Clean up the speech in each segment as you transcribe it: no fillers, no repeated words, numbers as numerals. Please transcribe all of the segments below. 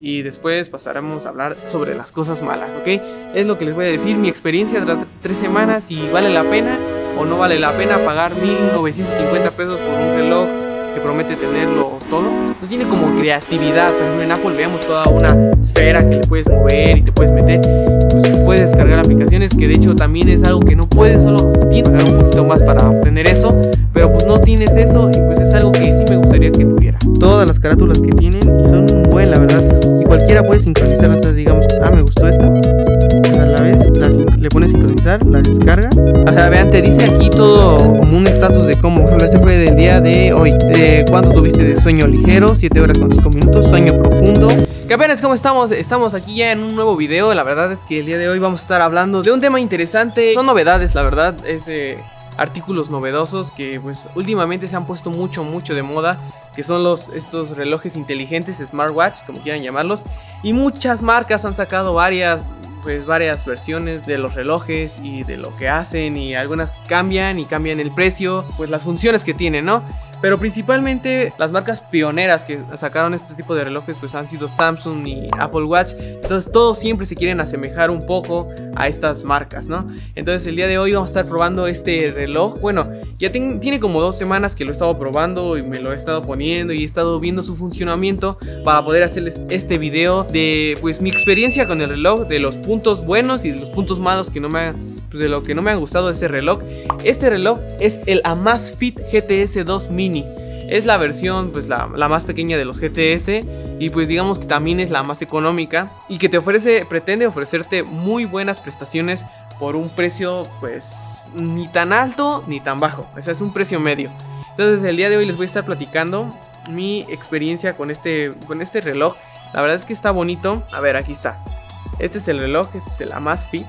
y después pasaremos a hablar sobre las cosas malas, ¿ok? Es lo que les voy a decir, mi experiencia tras 3 semanas, si vale la pena o no vale la pena pagar 1,950 pesos por un reloj que promete tenerlo todo. No tiene como creatividad. Por ejemplo, en Apple veamos toda una esfera que le puedes mover y te puedes meter, pues puedes descargar aplicaciones, que de hecho también es algo que no puedes, solo tienes que pagar un poquito más para obtener eso, pero pues no tienes eso y pues es algo que sí me gustaría que tuviera. Todas las carátulas que tienen y son buenas, la verdad, y cualquiera puede sincronizar. O sea, digamos, me gustó esta, a la vez le pones sincronizar, la descarga. O sea, vean, te dice aquí todo como un estatus de cómo, por ejemplo, este fue del día de hoy. ¿Cuánto tuviste de sueño ligero? 7 horas con 5 minutos. Sueño profundo. Que apenas, ¿cómo estamos? Estamos aquí ya en un nuevo video. La verdad es que el día de hoy vamos a estar hablando de un tema interesante. Son novedades, la verdad, artículos novedosos que pues últimamente se han puesto mucho de moda, que son estos relojes inteligentes, smartwatch, como quieran llamarlos, y muchas marcas han sacado varias versiones de los relojes y de lo que hacen, y algunas cambian el precio, pues las funciones que tienen, ¿no? Pero principalmente las marcas pioneras que sacaron este tipo de relojes pues han sido Samsung y Apple Watch. Entonces todos siempre se quieren asemejar un poco a estas marcas, ¿no? Entonces el día de hoy vamos a estar probando este reloj. Bueno, ya tiene como 2 semanas que lo he estado probando y me lo he estado poniendo y he estado viendo su funcionamiento para poder hacerles este video de pues mi experiencia con el reloj, de los puntos buenos y de los puntos malos que de lo que no me ha gustado de este reloj. Este reloj es el Amazfit GTS 2 Mini. Es la versión, pues la más pequeña de los GTS, y pues digamos que también es la más económica, y que pretende ofrecerte muy buenas prestaciones por un precio pues ni tan alto ni tan bajo. O sea, es un precio medio. Entonces el día de hoy les voy a estar platicando mi experiencia con este reloj. La verdad es que está bonito. A ver, aquí está. Este es el reloj, este es el Amazfit.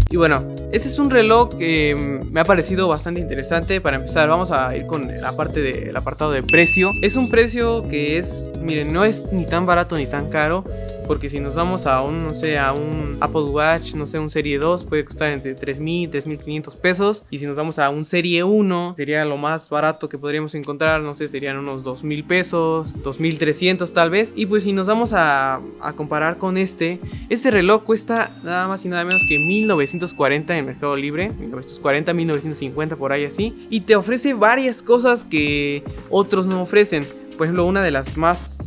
Y bueno, este es un reloj que me ha parecido bastante interesante. Para empezar, vamos a ir con la parte del apartado de precio. Es un precio que miren, no es ni tan barato ni tan caro, porque si nos vamos a un Apple Watch, un Serie 2, puede costar entre 3,000, 3,500 pesos. Y si nos vamos a un Serie 1, sería lo más barato que podríamos encontrar, serían unos 2,000 pesos, 2,300 tal vez. Y pues si nos vamos a comparar con este reloj cuesta nada más y nada menos que 1,940 en Mercado Libre, 1940, 1,950 por ahí así. Y te ofrece varias cosas que otros no ofrecen. Por ejemplo, una de las más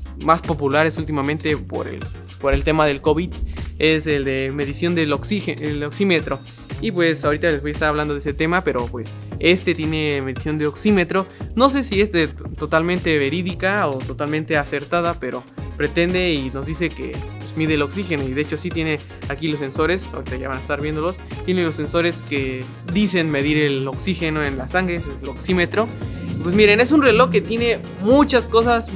populares últimamente por el tema del COVID es el de medición del el oxímetro. Y pues ahorita les voy a estar hablando de ese tema, pero pues este tiene medición de oxímetro. No sé si es totalmente verídica o totalmente acertada, pero pretende y nos dice que pues mide el oxígeno. Y de hecho sí tiene aquí los sensores, ahorita ya van a estar viéndolos. Tiene los sensores que dicen medir el oxígeno en la sangre, ese es el oxímetro. Pues miren, es un reloj que tiene muchas cosas.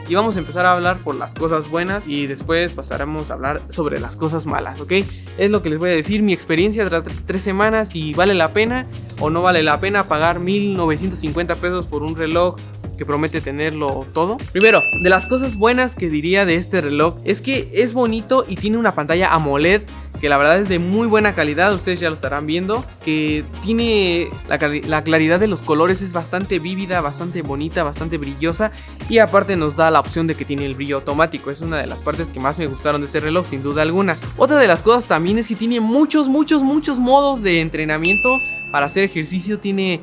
Y vamos a empezar a hablar por las cosas buenas y después pasaremos a hablar sobre las cosas malas, ¿ok? Es lo que les voy a decir, mi experiencia tras 3 semanas, si vale la pena o no vale la pena pagar 1,950 pesos por un reloj que promete tenerlo todo. Primero, de las cosas buenas que diría de este reloj es que es bonito y tiene una pantalla AMOLED que la verdad es de muy buena calidad. Ustedes ya lo estarán viendo, que tiene la claridad de los colores, es bastante vívida, bastante bonita, bastante brillosa, y aparte nos da la opción de que tiene el brillo automático. Es una de las partes que más me gustaron de este reloj, sin duda alguna. Otra de las cosas también es que tiene muchos modos de entrenamiento para hacer ejercicio. Tiene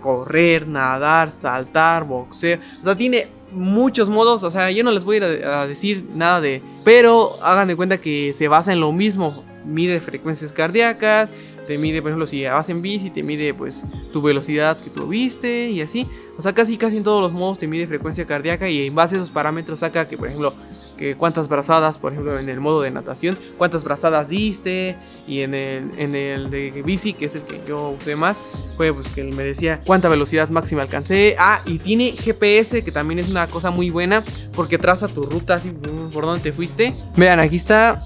correr, nadar, saltar, boxeo, o sea, tiene muchos modos. O sea, yo no les voy a decir nada pero hagan de cuenta que se basa en lo mismo. Mide frecuencias cardíacas, te mide, por ejemplo, si vas en bici, te mide pues tu velocidad que tuviste y así. O sea, casi en todos los modos te mide frecuencia cardíaca, y en base a esos parámetros saca que, por ejemplo, que cuántas brazadas, por ejemplo, en el modo de natación, cuántas brazadas diste, y en el de bici, que es el que yo usé más, fue pues que me decía cuánta velocidad máxima alcancé. Y tiene GPS, que también es una cosa muy buena, porque traza tu ruta así por donde te fuiste. Vean, aquí está.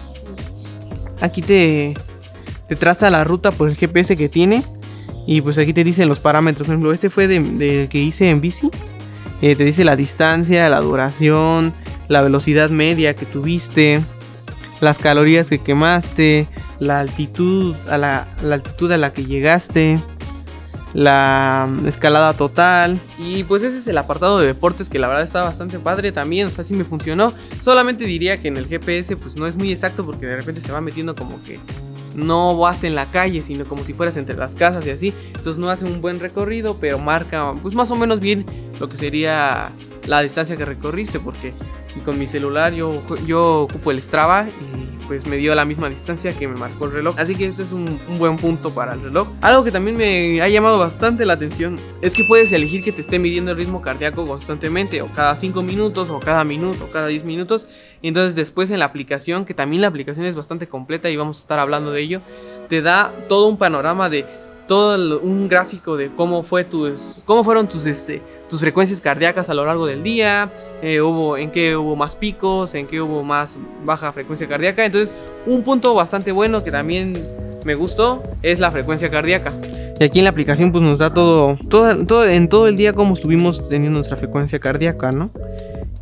Aquí te traza la ruta por el GPS que tiene. Y pues aquí te dicen los parámetros. Por ejemplo, este fue del que hice en bici. Te dice la distancia, la duración, la velocidad media que tuviste, las calorías que quemaste, la altitud a la que llegaste, la escalada total. Y pues ese es el apartado de deportes, que la verdad está bastante padre también, o sea, sí me funcionó. Solamente diría que en el GPS pues no es muy exacto, porque de repente se va metiendo como que no vas en la calle, sino como si fueras entre las casas y así. Entonces no hace un buen recorrido, pero marca pues más o menos bien lo que sería la distancia que recorriste, porque con mi celular yo ocupo el Strava y pues me dio la misma distancia que me marcó el reloj. Así que este es un buen punto para el reloj. Algo que también me ha llamado bastante la atención es que puedes elegir que te esté midiendo el ritmo cardíaco constantemente, o cada 5 minutos, o cada minuto, o cada 10 minutos. Y entonces después en la aplicación, que también la aplicación es bastante completa y vamos a estar hablando de ello, te da todo un panorama de todo un gráfico de cómo fueron tus frecuencias cardíacas a lo largo del día, en qué hubo más picos, en qué hubo más baja frecuencia cardíaca. Entonces un punto bastante bueno que también me gustó es la frecuencia cardíaca. Y aquí en la aplicación pues nos da todo en todo el día cómo estuvimos teniendo nuestra frecuencia cardíaca, ¿no?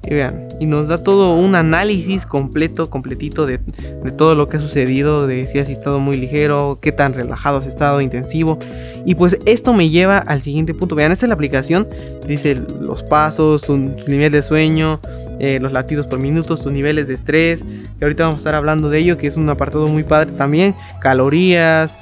Y vean, y nos da todo un análisis completito de todo lo que ha sucedido, de si has estado muy ligero, qué tan relajado has estado, intensivo. Y pues esto me lleva al siguiente punto. Vean, esta es la aplicación, dice los pasos, tu nivel de sueño, los latidos por minutos, tus niveles de estrés, que ahorita vamos a estar hablando de ello, que es un apartado muy padre también, calorías,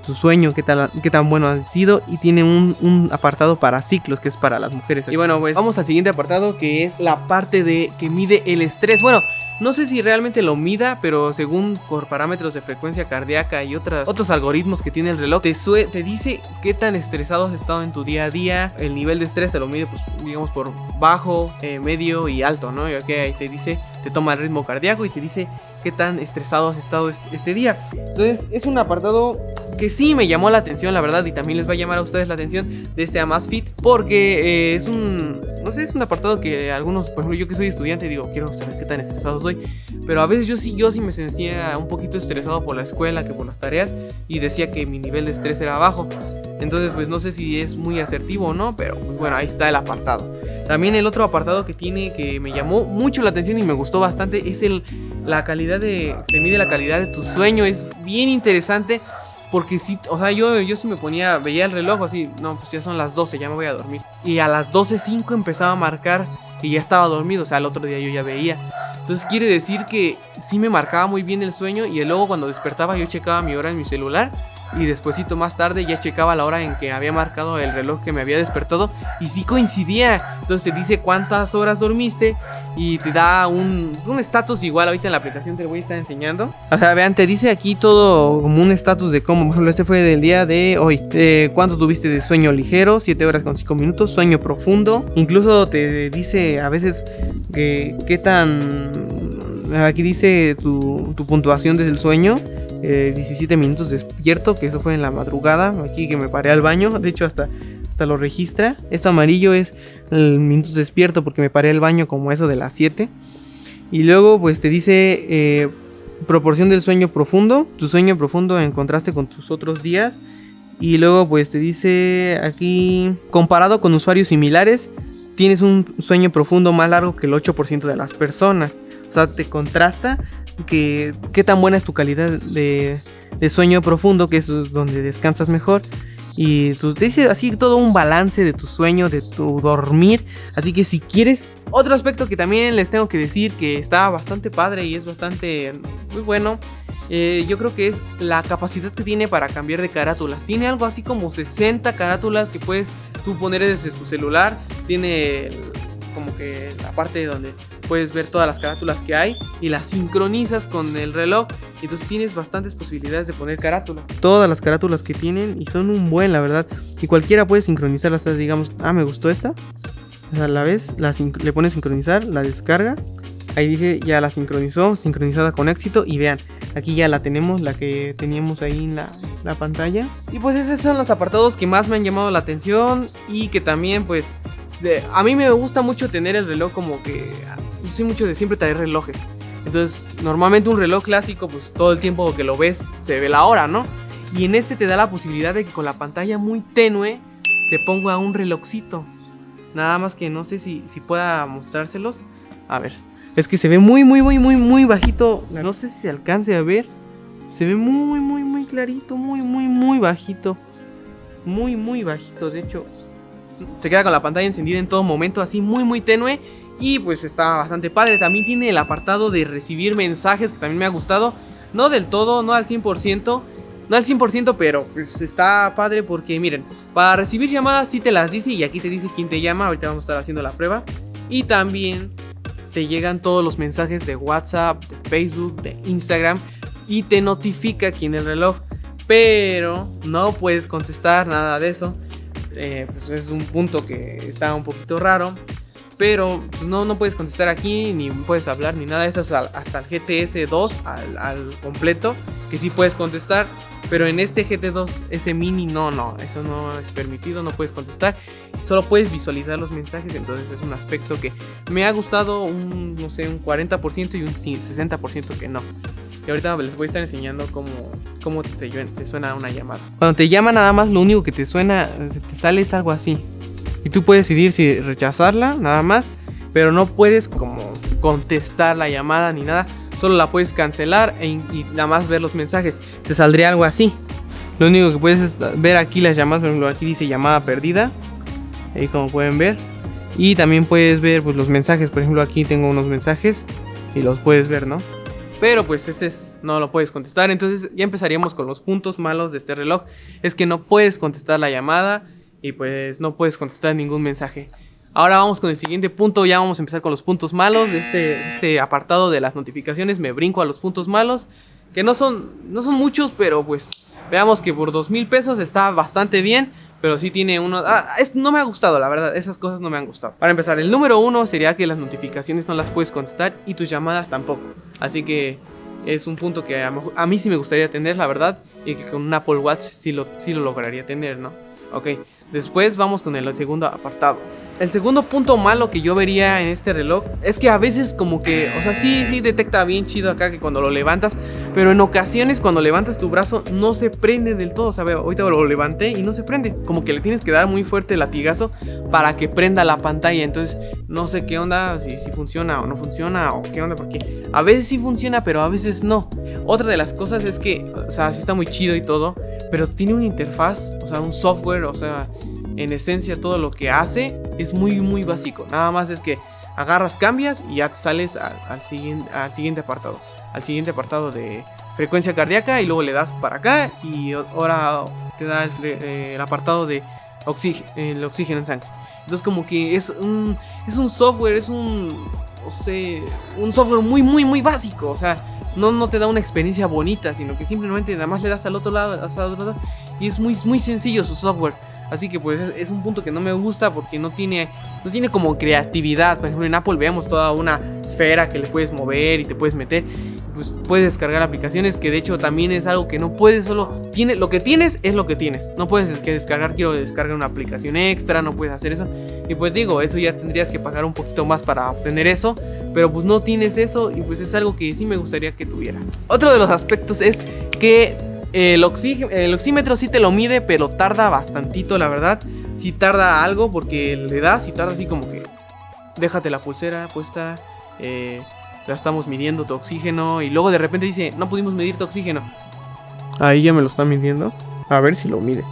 tu sueño, qué tan bueno ha sido, y tiene un apartado para ciclos, que es para las mujeres. Y bueno, pues vamos al siguiente apartado, que es la parte que mide el estrés. Bueno, no sé si realmente lo mida, pero según por parámetros de frecuencia cardíaca y otros algoritmos que tiene el reloj, te dice qué tan estresado has estado en tu día a día. El nivel de estrés te lo mide, pues digamos, por bajo, medio y alto, ¿no? Y aquí ahí te dice, te toma el ritmo cardíaco y te dice qué tan estresado has estado este día. Entonces es un apartado que sí me llamó la atención, la verdad, y también les va a llamar a ustedes la atención de este Amazfit, porque es un apartado que algunos, por ejemplo, yo que soy estudiante, digo, quiero saber qué tan estresado soy, pero a veces yo sí me sentía un poquito estresado por la escuela, que por las tareas, y decía que mi nivel de estrés era bajo. Entonces pues no sé si es muy asertivo o no, pero pues, bueno, ahí está el apartado. También el otro apartado que tiene, que me llamó mucho la atención y me gustó bastante, es la calidad te mide la calidad de tu sueño. Es bien interesante, porque sí, o sea, yo sí veía el reloj así, no, pues ya son las 12, ya me voy a dormir. Y a las 12:05 empezaba a marcar que ya estaba dormido, o sea, el otro día yo ya veía. Entonces quiere decir que sí me marcaba muy bien el sueño, y luego cuando despertaba yo checaba mi hora en mi celular, y despuesito más tarde ya checaba la hora en que había marcado el reloj que me había despertado, y sí coincidía. Entonces te dice cuántas horas dormiste y te da un estatus igual. Ahorita en la aplicación te lo voy a estar enseñando. O sea, vean, te dice aquí todo como un estatus de cómo, por ejemplo, este fue del día de hoy. ¿Cuánto tuviste de sueño ligero? 7 horas con 5 minutos. Sueño profundo. Incluso te dice a veces qué tan... Aquí dice tu puntuación desde el sueño. 17 minutos despierto, que eso fue en la madrugada, aquí que me paré al baño, de hecho hasta lo registra. Esto amarillo es el minutos despierto, porque me paré al baño como eso de las 7. Y luego pues te dice proporción del sueño profundo, tu sueño profundo en contraste con tus otros días. Y luego pues te dice aquí, comparado con usuarios similares, tienes un sueño profundo más largo que el 8% de las personas. O sea, te contrasta qué tan buena es tu calidad de sueño profundo, que eso es donde descansas mejor. Y te dice así todo un balance de tu sueño, de tu dormir. Así que si quieres... Otro aspecto que también les tengo que decir, que está bastante padre y es bastante muy bueno, yo creo que es la capacidad que tiene para cambiar de carátulas. Tiene algo así como 60 carátulas que puedes tú poner desde tu celular. Tiene como que la parte donde puedes ver todas las carátulas que hay y las sincronizas con el reloj. Entonces tienes bastantes posibilidades de poner carátulas. Todas las carátulas que tienen, y son un buen, la verdad. Y cualquiera puede sincronizarlas. O sea, digamos, me gustó esta. O sea, a la vez le pones sincronizar, la descarga. Ahí dice ya la sincronizó, sincronizada con éxito. Y vean, aquí ya la tenemos, la que teníamos ahí en la pantalla. Y pues esos son los apartados que más me han llamado la atención. Y que también pues a mí me gusta mucho tener el reloj, como que yo soy mucho de siempre traer relojes. Entonces normalmente un reloj clásico, pues todo el tiempo que lo ves se ve la hora, ¿no? Y en este te da la posibilidad de que con la pantalla muy tenue se ponga un relojcito. Nada más que no sé si pueda mostrárselos. A ver, Es que se ve muy bajito. No sé si se alcance a ver. Se ve muy clarito, muy bajito. Muy bajito, de hecho. Se queda con la pantalla encendida en todo momento, así muy tenue. Y pues está bastante padre. También tiene el apartado de recibir mensajes, que también me ha gustado. No del todo, no al 100%. No al 100%, pero pues está padre porque miren, para recibir llamadas sí te las dice y aquí te dice quién te llama. Ahorita vamos a estar haciendo la prueba. Y también te llegan todos los mensajes de WhatsApp, de Facebook, de Instagram y te notifica aquí en el reloj. Pero no puedes contestar nada de eso. Pues es un punto que está un poquito raro. Pero no puedes contestar aquí, ni puedes hablar, ni nada. Esto es hasta el GTS 2 al completo, que sí puedes contestar. Pero en este GT2, ese mini, no, eso no es permitido, no puedes contestar. Solo puedes visualizar los mensajes, entonces es un aspecto que me ha gustado un 40% y un 60% que no. Y ahorita les voy a estar enseñando cómo te suena una llamada. Cuando te llama nada más lo único que te suena, te sale es algo así. Y tú puedes decidir si rechazarla, nada más. Pero no puedes como contestar la llamada ni nada. Solo la puedes cancelar y nada más ver los mensajes. Te saldría algo así. Lo único que puedes es ver aquí las llamadas. Por ejemplo, aquí dice llamada perdida. Ahí como pueden ver. Y también puedes ver pues, los mensajes. Por ejemplo, aquí tengo unos mensajes. Y los puedes ver, ¿no? Pero pues no lo puedes contestar. Entonces ya empezaríamos con los puntos malos de este reloj. Es que no puedes contestar la llamada. Y pues no puedes contestar ningún mensaje. Ahora vamos con el siguiente punto. Ya vamos a empezar con los puntos malos de este apartado de las notificaciones. Me brinco a los puntos malos, que no son muchos, pero pues veamos que por 2,000 pesos está bastante bien. Pero sí tiene uno... no me ha gustado, la verdad. Esas cosas no me han gustado. Para empezar, el número 1 sería que las notificaciones no las puedes contestar. Y tus llamadas tampoco. Así que es un punto que a mí sí me gustaría tener, la verdad. Y que con un Apple Watch sí lo lograría tener, ¿no? Ok. Después vamos con el segundo apartado. El segundo punto malo que yo vería en este reloj es que a veces como que, o sea, sí detecta bien chido acá que cuando lo levantas, pero en ocasiones cuando levantas tu brazo no se prende del todo. O sea, ahorita lo levanté y no se prende. Como que le tienes que dar muy fuerte el latigazo para que prenda la pantalla. Entonces no sé qué onda, si funciona o no funciona o qué onda, porque a veces sí funciona, pero a veces no. Otra de las cosas es que, o sea, sí está muy chido y todo, pero tiene una interfaz, o sea, un software, o sea, en esencia todo lo que hace es muy básico. Nada más es que agarras, cambias y ya te sales al siguiente apartado. Al siguiente apartado de frecuencia cardíaca y luego le das para acá y ahora te da el apartado de el oxígeno en sangre. Entonces como que es un software, es un software muy básico, o sea, no te da una experiencia bonita, sino que simplemente nada más le das al otro lado y es muy sencillo su software. Así que pues es un punto que no me gusta porque no tiene como creatividad. Por ejemplo, en Apple veamos toda una esfera que le puedes mover y te puedes meter. Pues puedes descargar aplicaciones, que de hecho también es algo que no puedes lo que tienes es lo que tienes. No puedes quiero descargar una aplicación extra, no puedes hacer eso. Y pues digo, eso ya tendrías que pagar un poquito más para obtener eso. Pero pues no tienes eso y pues es algo que sí me gustaría que tuviera. Otro de los aspectos es que el oxímetro sí te lo mide, pero tarda bastantito, la verdad. Sí tarda algo porque le das y tarda así como que déjate la pulsera puesta, ya estamos midiendo tu oxígeno. Y luego de repente dice, no pudimos medir tu oxígeno. Ahí ya me lo está midiendo. A ver si lo mide.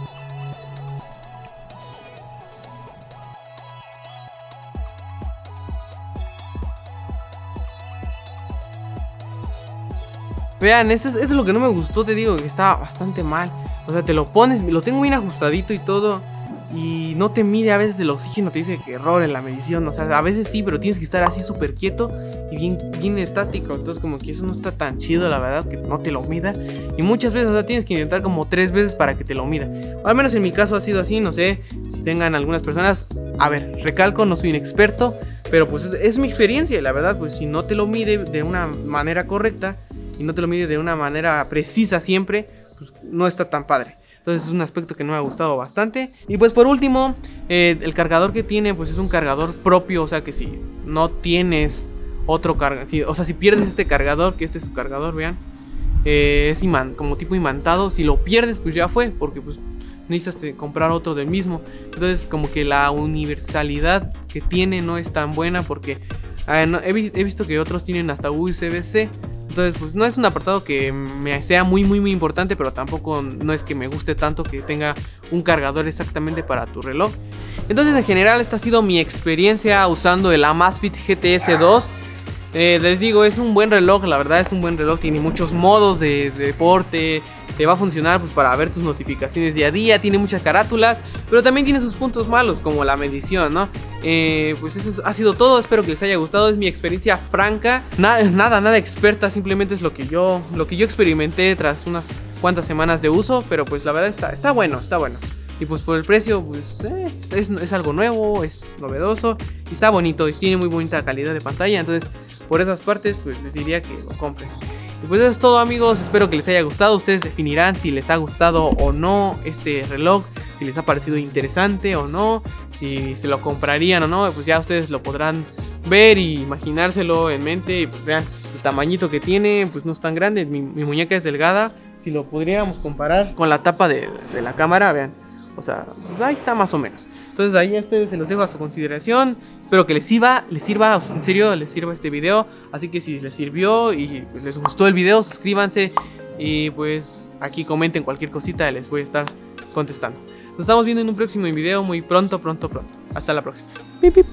Vean, eso es lo que no me gustó, te digo que está bastante mal. O sea, te lo pones, lo tengo bien ajustadito y todo, y no te mide a veces el oxígeno, te dice que error en la medición. O sea, a veces sí, pero tienes que estar así súper quieto y bien estático. Entonces como que eso no está tan chido, la verdad, que no te lo mida. Y muchas veces, o sea, tienes que intentar como 3 veces para que te lo mida. O al menos en mi caso ha sido así, no sé si tengan algunas personas. A ver, recalco, no soy un experto, pero pues es mi experiencia, la verdad. Pues si no te lo mide de una manera correcta y no te lo mide de una manera precisa siempre, pues no está tan padre. Entonces es un aspecto que no me ha gustado bastante. Y pues por último, el cargador que tiene pues es un cargador propio. O sea que si no tienes otro cargador, o sea si pierdes este cargador, que este es su cargador, vean, es como tipo imantado. Si lo pierdes pues ya fue, porque pues necesitas comprar otro del mismo. Entonces como que la universalidad que tiene no es tan buena, porque He visto que otros tienen hasta USB-C. Entonces pues no es un apartado que me sea muy importante, pero tampoco no es que me guste tanto que tenga un cargador exactamente para tu reloj. Entonces en general esta ha sido mi experiencia usando el Amazfit GTS 2. Les digo, es un buen reloj, la verdad es un buen reloj, tiene muchos modos de deporte, te va a funcionar pues para ver tus notificaciones día a día, tiene muchas carátulas, pero también tiene sus puntos malos como la medición, ¿no? Pues eso ha sido todo, espero que les haya gustado, es mi experiencia franca, nada experta, simplemente es lo que yo experimenté tras unas cuantas semanas de uso, pero pues la verdad está bueno. Y pues por el precio, pues es algo nuevo, es novedoso, y está bonito, y tiene muy bonita calidad de pantalla, entonces por esas partes pues les diría que lo compren. Y pues eso es todo, amigos, espero que les haya gustado. Ustedes definirán si les ha gustado o no este reloj, si les ha parecido interesante o no, si se lo comprarían o no, pues ya ustedes lo podrán ver y imaginárselo en mente. Y pues vean, el tamañito que tiene, pues no es tan grande, mi muñeca es delgada, si lo podríamos comparar con la tapa de la cámara, vean. O sea, pues ahí está más o menos. Entonces ahí a ustedes se los dejo a su consideración. Espero que les sirva, o sea, en serio les sirva este video. Así que si les sirvió y les gustó el video, suscríbanse. Y pues aquí comenten cualquier cosita, les voy a estar contestando. Nos estamos viendo en un próximo video muy pronto. Hasta la próxima. Pip, pip.